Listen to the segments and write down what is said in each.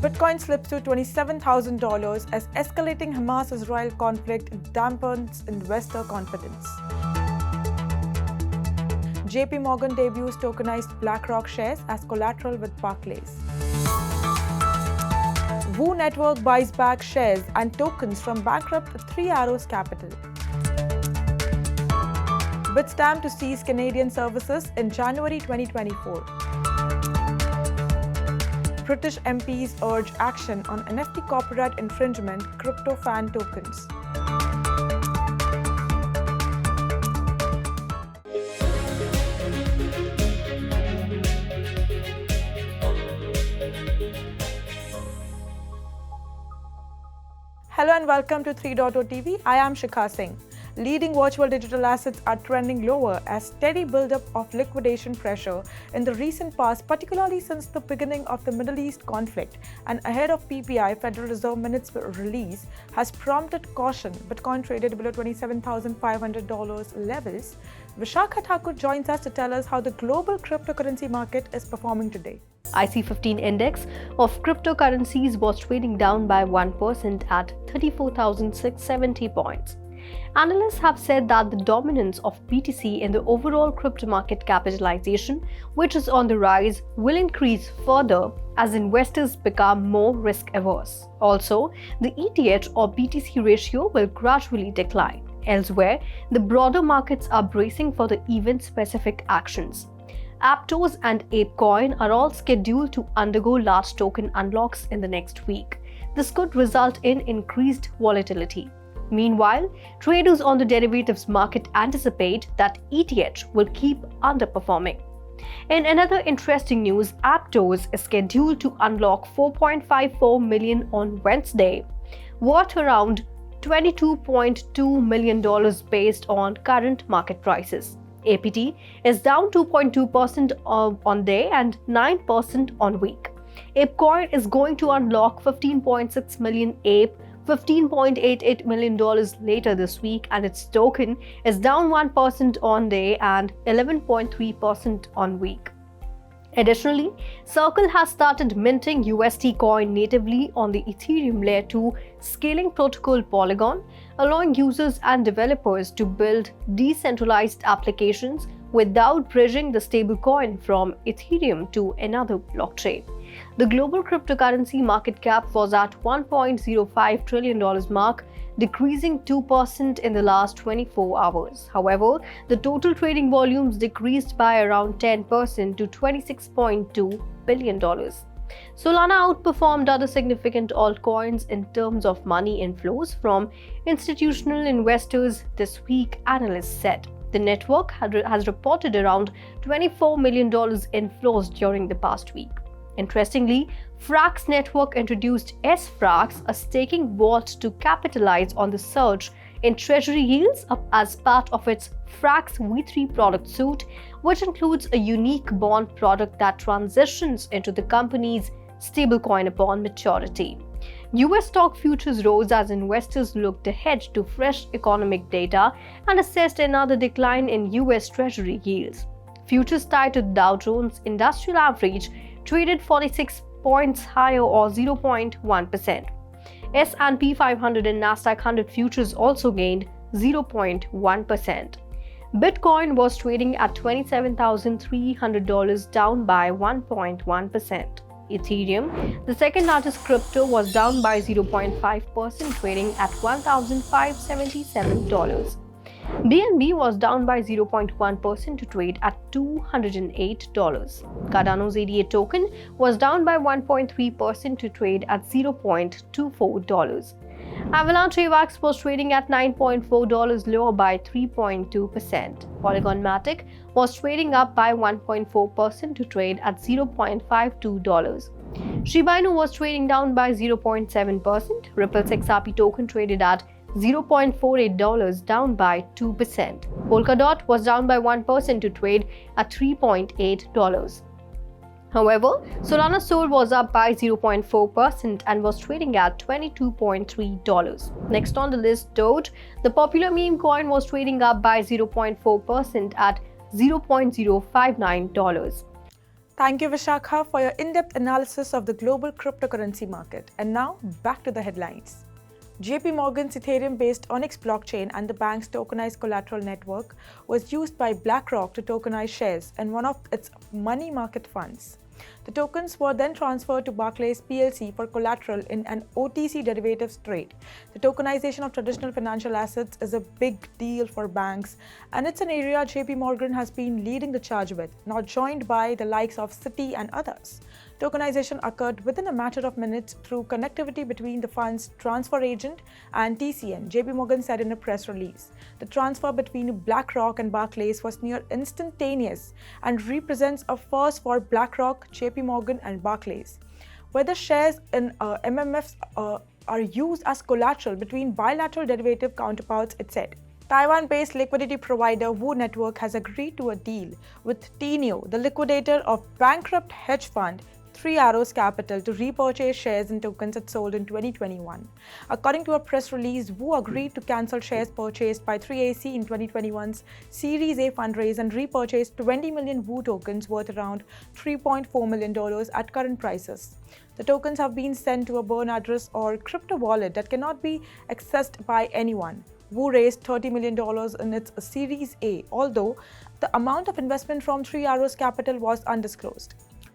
Bitcoin slips to $27,000 as escalating Hamas-Israel conflict dampens investor confidence. JP Morgan debuts tokenized BlackRock shares as collateral with Barclays. Woo Network buys back shares and tokens from bankrupt Three Arrows Capital. Bitstamp to cease Canadian services in January 2024. British MPs urge action on NFT copyright infringement crypto fan tokens. Hello and welcome to 3.0 TV. I am Shikha Singh. Leading virtual digital assets are trending lower as steady buildup of liquidation pressure in the recent past, particularly since the beginning of the Middle East conflict and ahead of PPI Federal Reserve minutes release, has prompted caution. Bitcoin traded below $27,500 levels. Vishakha Thakur joins us to tell us how the global cryptocurrency market is performing today. IC15 index of cryptocurrencies was trading down by 1% at 34,670 points. Analysts have said that the dominance of BTC in the overall crypto market capitalization, which is on the rise, will increase further as investors become more risk-averse. Also, the ETH or BTC ratio will gradually decline. Elsewhere, the broader markets are bracing for the event-specific actions. Aptos and ApeCoin are all scheduled to undergo large token unlocks in the next week. This could result in increased volatility. Meanwhile, traders on the derivatives market anticipate that ETH will keep underperforming. In another interesting news, Aptos is scheduled to unlock 4.54 million on Wednesday, worth around $22.2 million based on current market prices. APT is down 2.2% on day and 9% on week. ApeCoin is going to unlock 15.6 million Ape, $15.88 million later this week, and its token is down 1% on day and 11.3% on week. Additionally, Circle has started minting UST coin natively on the Ethereum Layer 2 scaling protocol Polygon, allowing users and developers to build decentralized applications without bridging the stablecoin from Ethereum to another blockchain. The global cryptocurrency market cap was at $1.05 trillion mark, decreasing 2% in the last 24 hours. However, the total trading volumes decreased by around 10% to $26.2 billion. Solana outperformed other significant altcoins in terms of money inflows from institutional investors this week, analysts said. The network has reported around $24 million inflows during the past week. Interestingly, Frax Network introduced S-Frax, a staking vault to capitalize on the surge in treasury yields as part of its Frax V3 product suite, which includes a unique bond product that transitions into the company's stablecoin upon maturity. US stock futures rose as investors looked ahead to fresh economic data and assessed another decline in US Treasury yields. Futures tied to the Dow Jones Industrial Average traded 46 points higher or 0.1%. S&P 500 and Nasdaq 100 futures also gained 0.1%. Bitcoin was trading at $27,300, down by 1.1%. Ethereum, the second largest crypto, was down by 0.5%, trading at $1,577. BNB was down by 0.1% to trade at $208. Cardano's ADA token was down by 1.3% to trade at $0.24. Avalanche AVAX was trading at $9.4, lower by 3.2%. Polygon Matic was trading up by 1.4% to trade at $0.52. Shiba Inu was trading down by 0.7%. Ripple's XRP token traded at $0.48, down by 2%. Polkadot was down by 1% to trade at $3.8. However, Solana Sol was up by 0.4% and was trading at $22.3. Next on the list, Doge, the popular meme coin, was trading up by 0.4% at $0.059. Thank you, Vishakha, for your in-depth analysis of the global cryptocurrency market. And now, back to the headlines. JP Morgan's Ethereum-based Onyx blockchain and the bank's tokenized collateral network was used by BlackRock to tokenize shares in one of its money market funds. The tokens were then transferred to Barclays plc for collateral in an OTC derivatives trade. The tokenization of traditional financial assets is a big deal for banks, and it's an area JP Morgan has been leading the charge with, now joined by the likes of Citi and others. Tokenization occurred within a matter of minutes through connectivity between the fund's transfer agent and TCN, JP Morgan said in a press release. The transfer between BlackRock and Barclays was near instantaneous and represents a first for BlackRock, JP Morgan, and Barclays. Whether shares in MMFs are used as collateral between bilateral derivative counterparts, it said. Taiwan-based liquidity provider Wu Network has agreed to a deal with Teneo, the liquidator of bankrupt hedge fund 3 Arrows Capital, to repurchase shares and tokens it sold in 2021. According to a press release, Wu agreed to cancel shares purchased by 3AC in 2021's Series A fundraise and repurchase 20 million Wu tokens worth around $3.4 million at current prices. The tokens have been sent to a burn address or crypto wallet that cannot be accessed by anyone. Wu raised $30 million in its Series A, although the amount of investment from 3 Arrows Capital was undisclosed.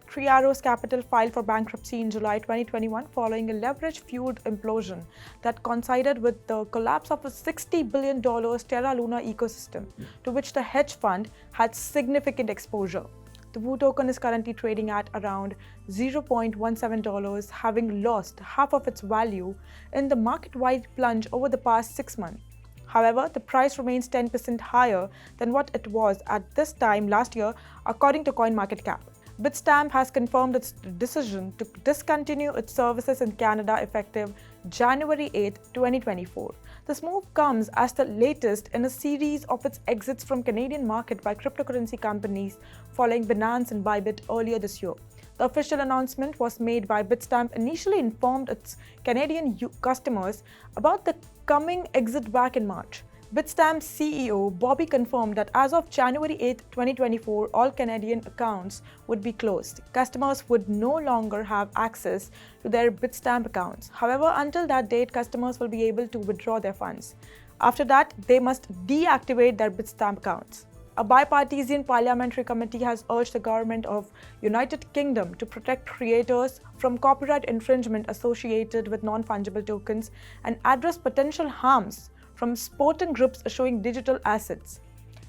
3 Arrows Capital filed for bankruptcy in July 2021 following a leverage-fueled implosion that coincided with the collapse of a $60 billion Terra Luna ecosystem, to which the hedge fund had significant exposure. The Wu token is currently trading at around $0.17, having lost half of its value in the market-wide plunge over the past 6 months. However, the price remains 10% higher than what it was at this time last year, according to CoinMarketCap. Bitstamp has confirmed its decision to discontinue its services in Canada effective January 8, 2024. This move comes as the latest in a series of its exits from Canadian market by cryptocurrency companies following Binance and Bybit earlier this year. The official announcement was made by Bitstamp, initially informed its Canadian customers about the coming exit back in March. Bitstamp's CEO Bobby confirmed that as of January 8, 2024, all Canadian accounts would be closed. Customers would no longer have access to their Bitstamp accounts. However, until that date, customers will be able to withdraw their funds. After that, they must deactivate their Bitstamp accounts. A bipartisan parliamentary committee has urged the government of United Kingdom to protect creators from copyright infringement associated with non-fungible tokens and address potential harms from sporting groups issuing digital assets.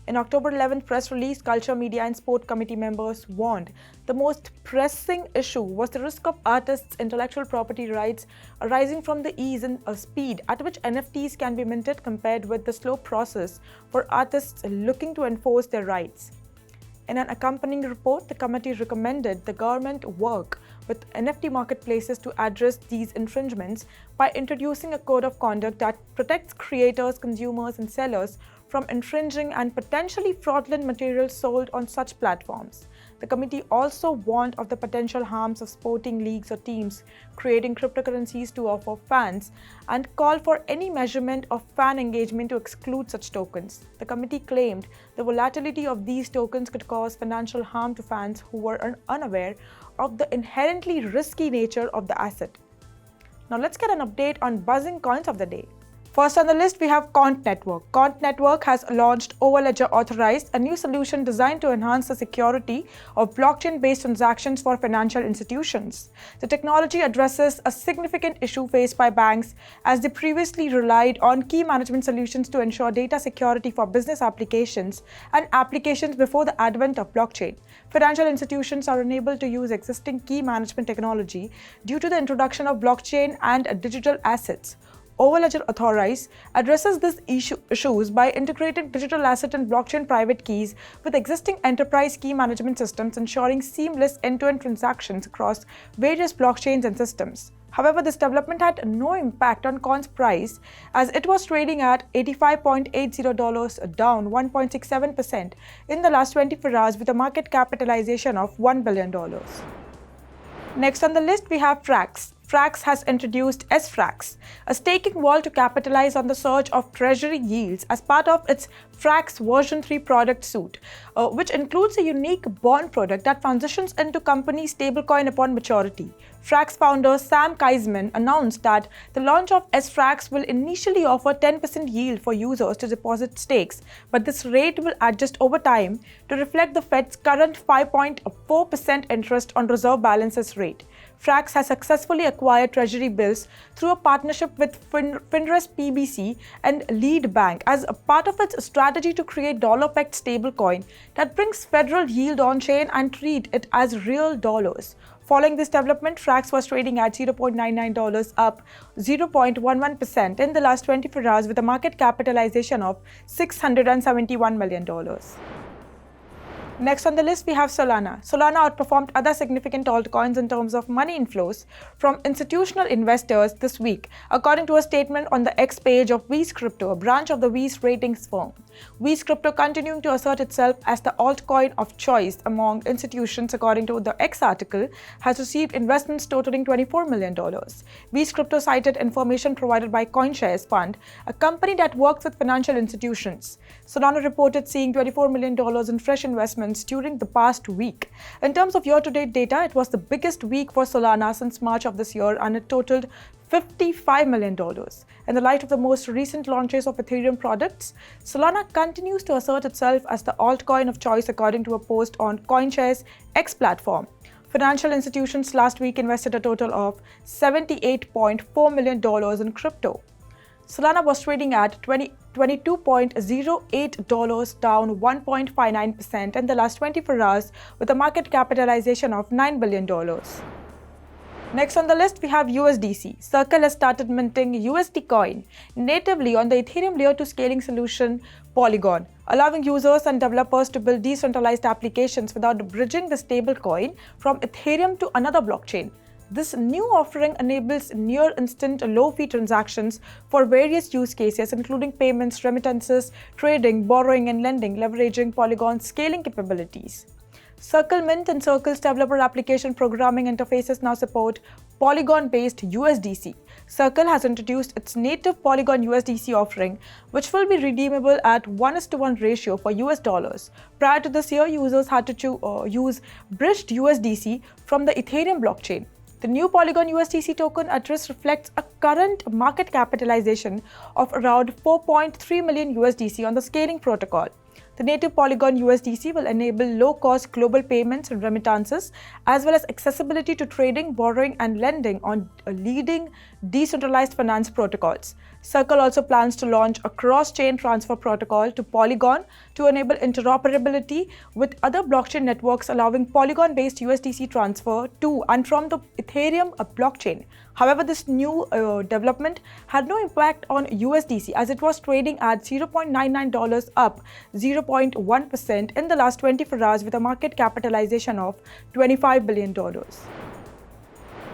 In October 11th press release, Culture, Media and Sport Committee members warned the most pressing issue was the risk of artists' intellectual property rights arising from the ease and speed at which NFTs can be minted compared with the slow process for artists looking to enforce their rights. In an accompanying report, the committee recommended the government work with NFT marketplaces to address these infringements by introducing a code of conduct that protects creators, consumers, and sellers from infringing and potentially fraudulent materials sold on such platforms. The committee also warned of the potential harms of sporting leagues or teams creating cryptocurrencies to offer fans and called for any measurement of fan engagement to exclude such tokens. The committee claimed the volatility of these tokens could cause financial harm to fans who were unaware of the inherently risky nature of the asset. Now let's get an update on buzzing coins of the day. First on the list, we have Cont Network. Cont Network has launched Overledger Authorized, a new solution designed to enhance the security of blockchain-based transactions for financial institutions. The technology addresses a significant issue faced by banks as they previously relied on key management solutions to ensure data security for business applications and applications before the advent of blockchain. Financial institutions are unable to use existing key management technology due to the introduction of blockchain and digital assets. Overledger Authorized addresses these issues by integrating digital asset and blockchain private keys with existing enterprise key management systems, ensuring seamless end-to-end transactions across various blockchains and systems. However, this development had no impact on Cont's price as it was trading at $85.80, down 1.67% in the last 24 hours with a market capitalization of $1 billion. Next on the list, we have Frax. Frax has introduced SFrax, a staking wall to capitalize on the surge of treasury yields as part of its Frax version 3 product suite, which includes a unique bond product that transitions into company stablecoin upon maturity. Frax founder Sam Kaisman announced that the launch of SFrax will initially offer 10% yield for users to deposit stakes, but this rate will adjust over time to reflect the Fed's current 5.4% interest on reserve balances rate. Frax has successfully acquired treasury bills through a partnership with Finrest PBC and Lead Bank as a part of its strategy to create dollar-pegged stablecoin that brings federal yield on-chain and treat it as real dollars. Following this development, Frax was trading at $0.99, up 0.11% in the last 24 hours with a market capitalization of $671 million. Next on the list, we have Solana. Solana outperformed other significant altcoins in terms of money inflows from institutional investors this week, according to a statement on the X page of Wiz Crypto, a branch of the Wiz ratings firm. Wiz Crypto continuing to assert itself as the altcoin of choice among institutions, according to the X article, has received investments totaling $24 million. Wiz Crypto cited information provided by CoinShares Fund, a company that works with financial institutions. Solana reported seeing $24 million in fresh investments during the past week. In terms of year-to-date data, it was the biggest week for Solana since March of this year, and it totaled $55 million. In the light of the most recent launches of Ethereum products, Solana continues to assert itself as the altcoin of choice, according to a post on CoinShares X platform. Financial institutions last week invested a total of $78.4 million in crypto. Solana was trading at $22.08, down 1.59% in the last 24 hours, with a market capitalization of $9 billion. Next on the list, we have USDC. Circle has started minting USD coin natively on the Ethereum Layer 2 scaling solution Polygon, allowing users and developers to build decentralized applications without bridging the stablecoin from Ethereum to another blockchain. This new offering enables near-instant low-fee transactions for various use cases, including payments, remittances, trading, borrowing, and lending, leveraging Polygon's scaling capabilities. Circle Mint and Circle's developer application programming interfaces now support Polygon-based USDC. Circle has introduced its native Polygon USDC offering, which will be redeemable at 1:1 ratio for US dollars. Prior to this year, users had to use bridged USDC from the Ethereum blockchain. The new Polygon USDC token address reflects a current market capitalization of around 4.3 million USDC on the scaling protocol. The native Polygon USDC will enable low-cost global payments and remittances, as well as accessibility to trading, borrowing, and lending on leading decentralized finance protocols. Circle also plans to launch a cross-chain transfer protocol to Polygon to enable interoperability with other blockchain networks, allowing Polygon-based USDC transfer to and from the Ethereum blockchain. However, this new development had no impact on USDC, as it was trading at $0.99, up 0.1% in the last 24 hours with a market capitalization of $25 billion.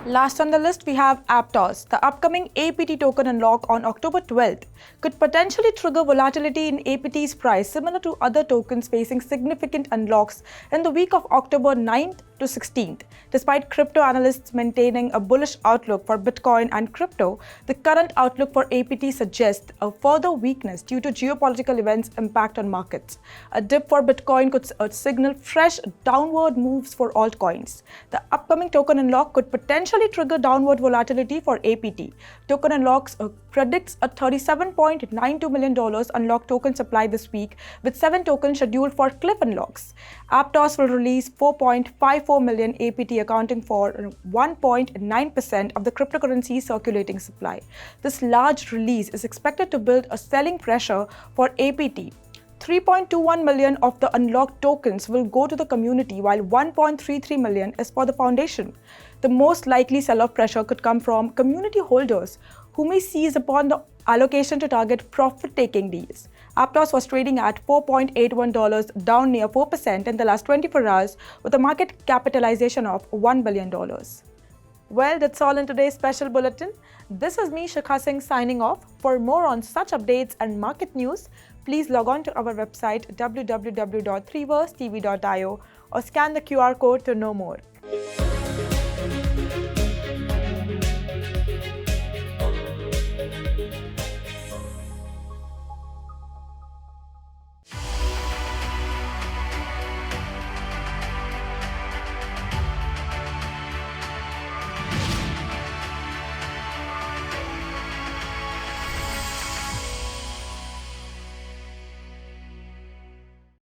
Last on the list, we have Aptos. The upcoming APT token unlock on October 12th could potentially trigger volatility in APT's price, similar to other tokens facing significant unlocks in the week of October 9th to 16th. Despite crypto analysts maintaining a bullish outlook for Bitcoin and crypto, the current outlook for APT suggests a further weakness due to geopolitical events' impact on markets. A dip for Bitcoin could signal fresh downward moves for altcoins. The upcoming token unlock could potentially trigger downward volatility for APT. Token unlocks predicts a $37.92 million unlock token supply this week, with 7 tokens scheduled for cliff unlocks. Aptos will release 4.54 million APT, accounting for 1.9% of the cryptocurrency's circulating supply. This large release is expected to build a selling pressure for APT. 3.21 million of the unlocked tokens will go to the community, while 1.33 million is for the foundation. The most likely sell-off pressure could come from community holders who may seize upon the allocation to target profit-taking deals. Aptos was trading at $4.81, down near 4% in the last 24 hours, with a market capitalization of $1 billion. Well, that's all in today's special bulletin. This is me, Shikha Singh, signing off. For more on such updates and market news, please log on to our website www.threeversetv.io or scan the QR code to know more.